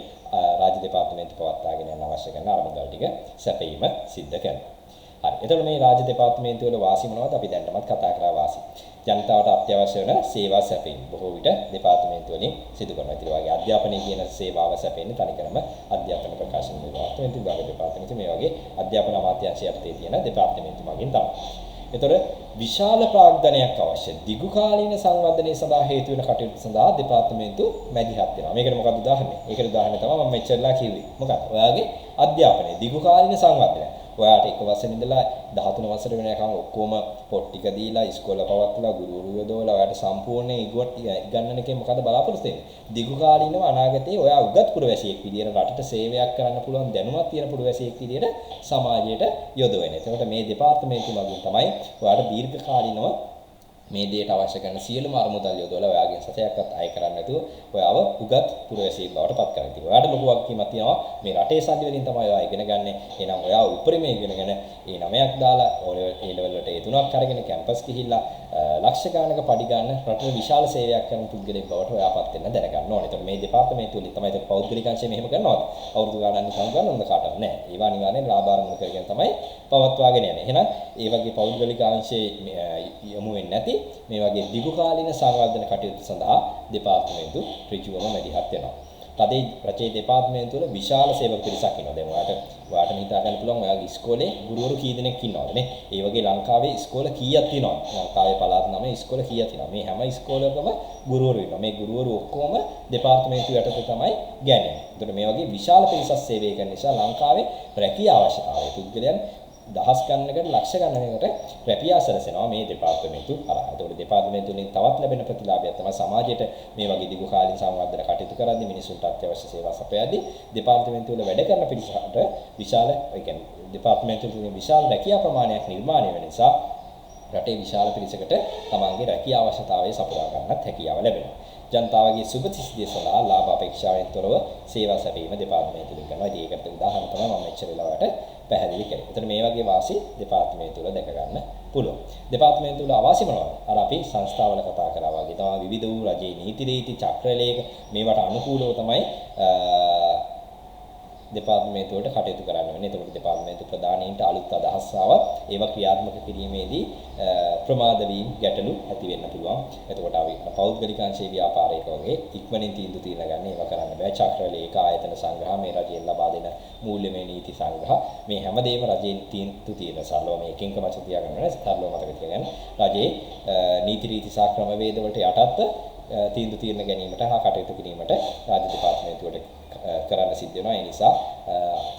රාජ්‍ය දෙපාර්තමේන්තු පවත්වාගෙන යන අවශ්‍ය කරන අර මුදල් ටික සැපයීම සිද්ධ කරනවා. හරි. එතකොට මේ රාජ්‍ය දෙපාර්තමේන්තු වල වාසි මොනවද? අපි දැනටමත් කතා කරා වාසි. ජනතාවට අත්‍යවශ්‍ය වෙන සේවා සැපයීම බොහෝ විට දෙපාර්තමේන්තු වලින් සිදු කරනවා. ඒ වගේ අධ්‍යාපනය කියන සේවාව සැපෙන්නේ තනිකරම අධ්‍යාපන ප්‍රකාශන දෙපාර්තමේන්තු, විභාග දෙපාර්තමේන්තු මේ වගේ අධ්‍යාපන අමාත්‍යාංශය යටතේ තියෙන දෙපාර්තමේන්තු මගින් තමයි. එතකොට විශාල ප්‍රාග්ධනයක් අවශ්‍ය දිගු කාලීන සංවර්ධනය සඳහා හේතු වෙන කටයුතු සඳහා දෙපාර්තමේන්තු මැදිහත් වෙනවා. මේකට මොකක්ද උදාහරණය? ඒකට උදාහරණය තමයි මම මෙච්චරලා කිව්වේ. මොකක්ද? ඔයාගේ අධ්‍යාපනයේ දිගු කාලීන සංවර්ධනය. ඔයාට එක වසරේ ඉඳලා 13 වසර වෙනකම් ඔක්කොම පොත් ටික දීලා ඉස්කෝලේ පවත්වලා ගුරුවරු යොදවලා ඔයාට සම්පූර්ණ ඉගන්නන එකේ මොකද බලාපොරොත්තු වෙන්නේ? දිගු කාලීනව අනාගතයේ ඔයා උගත් පුරවැසියෙක් විදියට රටට සේවයක් කරන්න පුළුවන් දැනුමක් තියෙන පුරවැසියෙක් විදියට සමාජයට යොදවෙන්නේ. එතකොට මේ දෙපාර්තමේන්තු මගින් තමයි ඔයාට දීර්ඝ කාලීනව මේ දෙයට අවශ්‍ය කරන සියලුම අරමුදල් යොදවලා ඔයාගෙන් සතයක්වත් අය කරන්නේ නැතුව ඔයාව උගත් පුරවැසියෙක් බවට පත් කරගන්න තියෙනවා. ඔයාට ලොකු වගකීමක් තියෙනවා. මේ රටේ සල්ලි වලින් තමයි ඔයා ඉගෙන ගන්න. එහෙනම් ඔයා උපරිමය ඉගෙනගෙන ඒ 9ක් දාලා ඒ ලෙවල් වලට ඒ 3ක් අරගෙන කැම්පස් ගිහිල්ලා ලක්ෂ ගානක පඩි ගන්න රටේ විශාල සේවයක් කරන පුද්ගලෙක් බවට ඔයාපත් වෙන්න දැනගන්න ඕනේ. ඒතකොට මේ දෙපාර්තමේන්තුව වලින් තමයි ඒක පෞද්ගලික අංශය මෙහෙම කරනවද? අවුරුදු ගානක් නිකන් ගන්නවද කාටවත් නැහැ. ඒවා අනිවාර්යෙන් ලාභ ආරම්භ කරගෙන තමයි පවත්වාගෙන යන්නේ. එහෙනම් ඒ වගේ පෞද්ගලික අංශයේ යොමු වෙන්නේ නැති මේ වගේ දිගු කාලීන සංවර්ධන කටයුතු සඳහා දෙපාර්තමේන්තු ඍජුවම මැදිහත් වෙනවා. තදේ රජයේ දෙපාර්තමේන්තු වල විශාල සේවක පිරිසක් ඉන්නවා. දැන් ඔයාට හිතා ගන්න පුළුවන් ඔයාගේ ඉස්කෝලේ ගුරුවරු කී දෙනෙක් ඉන්නවද නේ? ඒ වගේ ලංකාවේ ඉස්කෝල කීයක් තියෙනවද? ලංකාවේ පළාත් 9 ඉස්කෝල කීයක් තියෙනවද? මේ හැම ඉස්කෝලකම ගුරුවරු ඉන්නවා. මේ ගුරුවරු ඔක්කොම දෙපාර්තමේන්තු යටතේ තමයි ගන්නේ. ඒකට මේ වගේ විශාල පිරිසක් සේවය කරන නිසා ලංකාවේ රැකියාව අවශ්‍යතාවය පුද්ගලයන් දහස් ගණනකට ලක්ෂ ගණනකට රැකියාව සැලසෙනවා මේ දෙපාර්තමේන්තු හරහා. ඒතකොට දෙපාර්තමේන්තු වලින් තවත් ලැබෙන ප්‍රතිලාභය තමයි සමාජයට මේ වගේ දිගු කාලීන සංවර්ධන කටයුතු කරද්දී මිනිසුන්ට අත්‍යවශ්‍ය සේවා සපයද්දී දෙපාර්තමේන්තු වල වැඩ කරන පිරිසට විශාල ඒ කියන්නේ දෙපාර්තමේන්තු වලින් විශාල රැකියාව ප්‍රමාණයක් නිර්මාණය වෙන නිසා රටේ විශාල පිරිසකට තමන්ගේ රැකියාව අවශ්‍යතාවය සපුරා ගන්නත් හැකියාව ලැබෙනවා. ජනතාවගේ සුබසිද්ධිය සඳහා ලාභ අපේක්ෂාවෙන් තොරව සේවා සැපීම දෙපාර්තමේන්තු වලින් කරනවා. ඒකට උදාහරණ තමයි මම මෙච්චර වෙලාවට පැහැදිලි කරේ. එතන මේ වගේ වාසි දෙපාර්තමේන්තු වල දැක ගන්න පුළුවන්. දෙපාර්තමේන්තු වල අවාසි මොනවද? අර අපි සංස්ථාවල කතා කරා වගේ තමයි විවිධ වූ රජයේ නීති රීති චක්‍රලේඛ මේවට අනුකූලව තමයි දෙපාර්තමේන්තු වලට කටයුතු කරන්න වෙන්නේ. එතකොට දෙපාර්තමේන්තු ප්‍රධානීන්ට අලුත් අදහස් ආවත් ඒවා ක්‍රියාත්මක කිරීමේදී ප්‍රමාද වීම ගැටලු ඇති වෙන්න පුළුවන්. එතකොට අපි පෞද්ගලික අංශයේ ව්‍යාපාරයක වගේ ඉක්මනින් තීන්දුව తీරන ගන්න ඒවා කරන්න බෑ. චක්‍රලේඛ ආයතන සංග්‍රහ මේ රජයෙන් ලබා දෙන මූල්‍යමය නීති සංග්‍රහ මේ හැමදේම රජයෙන් තීන්දුව తీරන සරලව මේ එකින් එක මත තියාගන්න ඕනේ. සරලව මතක තියාගන්න. රජයේ නීති රීති සහ ක්‍රමවේද වලට යටත් තීන්දුව తీරන ගැනීමට හා කටයුතු කිරීමට රාජ්‍ය දෙපාර්තමේන්තුවට කරන්න සිද්ධ වෙනවා. ඒ නිසා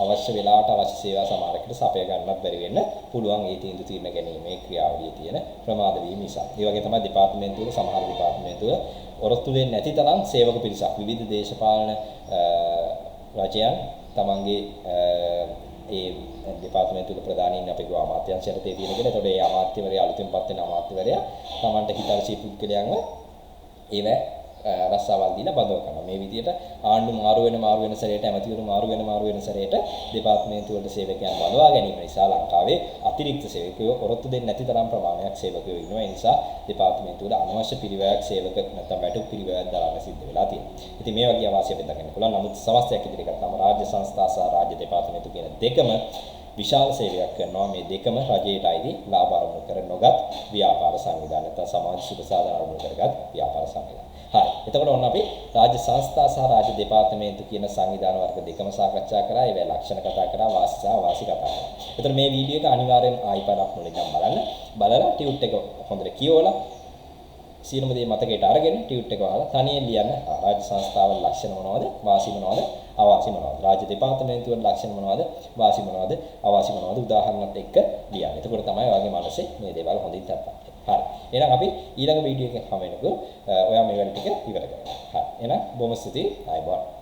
අවශ්‍ය වෙලාවට අවශ්‍ය සේවා සමාරකට සපය ගන්නත් බැරි වෙන්න පුළුවන් ඒ තීන්දුව తీරන ගැනීමේ ක්‍රියාවලියේ තියෙන ප්‍රමාද වීම නිසා. ඒ වගේ තමයි දෙපාර්තමේන්තු වල සමහර දෙපාර්තමේන්තු වල ඔරොත්තු දෙන්නේ නැති තරම් සේවක පිරිසක් විවිධ දේශපාලන රජයන් තමන්ගේ ඒ දෙපාර්තමේන්තු වල ප්‍රධානීන් අපි ගෝ අමාත්‍යාංශයට තියෙන කෙනෙක්. ඒතකොට ඒ අමාත්‍යවරයා අලුතෙන්පත් වෙන අමාත්‍යවරයා තමන්ට හිතර්ශී පුද්ගලයන්ව ඒව රස්සාවල් දීලා බදව කරනවා. මේ විදිහට ආණ්ඩු මාරු වෙන සැරේට ඇමතිවරු මාරු වෙන සැරේට දෙපාර්තමේන්තු වල සේවකයන් බදවා ගැනීම නිසා ලංකාවේ අතිරික්ත සේවකයෝ ඔරොත්තු දෙන්නේ නැති තරම් ප්‍රමාණයක් සේවකයෝ ඉන්නවා. ඒ නිසා දෙපාර්තමේන්තු වල අනවශ්‍ය පිරිවැයක් සේවක නැත්නම් වැටුප් පිරිවැයක් දාන්න සිද්ධ වෙලා තියෙනවා. ඉතින් මේ වගේ අවශ්‍ය වෙන්න පුළුවන්. නමුත් සමස්තයක් ඉදිරියට ගත්තාම රාජ්‍ය සංස්ථා සහ රාජ්‍ය දෙපාර්තමේන්තු කියන දෙකම විශාල සේවයක් කරනවා. මේ දෙකම රජයට අයිති ලාභ අරමුණු කර නොගත් ව්‍යාපාර සංවිධාන නැත්නම් සමාජ සුබ සාධන අරමුණු කරගත් ව්‍යාපාර සංවිධාන. හරි. එතකොට ඔන්න අපි රාජ්‍ය සංස්ථා සහ රාජ්‍ය දෙපාර්තමේන්තු කියන සංවිධාන වර්ග දෙකම සාකච්ඡා කරා. ඒවැ ලක්ෂණ කතා කරා, වාසි සහ වාසි කතා කරා. එතකොට මේ වීඩියෝ එක අනිවාර්යෙන් ආයි පාරක් මුලින්ම බලන්න. බලලා ටියුට් එක හොඳට කියවලා සියලුම දේ මතකයට අරගෙන ටියුට් එක වහලා තනියෙන් ලියන්න. රාජ්‍ය සංස්ථාවල ලක්ෂණ මොනවද? වාසි මොනවද? අවාසි මොනවද? රාජ්‍ය දෙපාර්තමේන්තු වල ලක්ෂණ මොනවද? වාසි මොනවද? අවාසි මොනවද? උදාහරණත් එක්ක ලියන්න. එතකොට තමයි ඔයගේ මනසේ මේ දේවල් හොඳින් තත්පත්. හරි. එහෙනම් අපි ඊළඟ වීඩියෝ එකෙන් හමු වෙනකෝ ඔයා මේ වැඩ ටික ඉවර කරගන්න. හරි. එහෙනම් බොහොම ස්තුතියි. ආයුබෝවන්.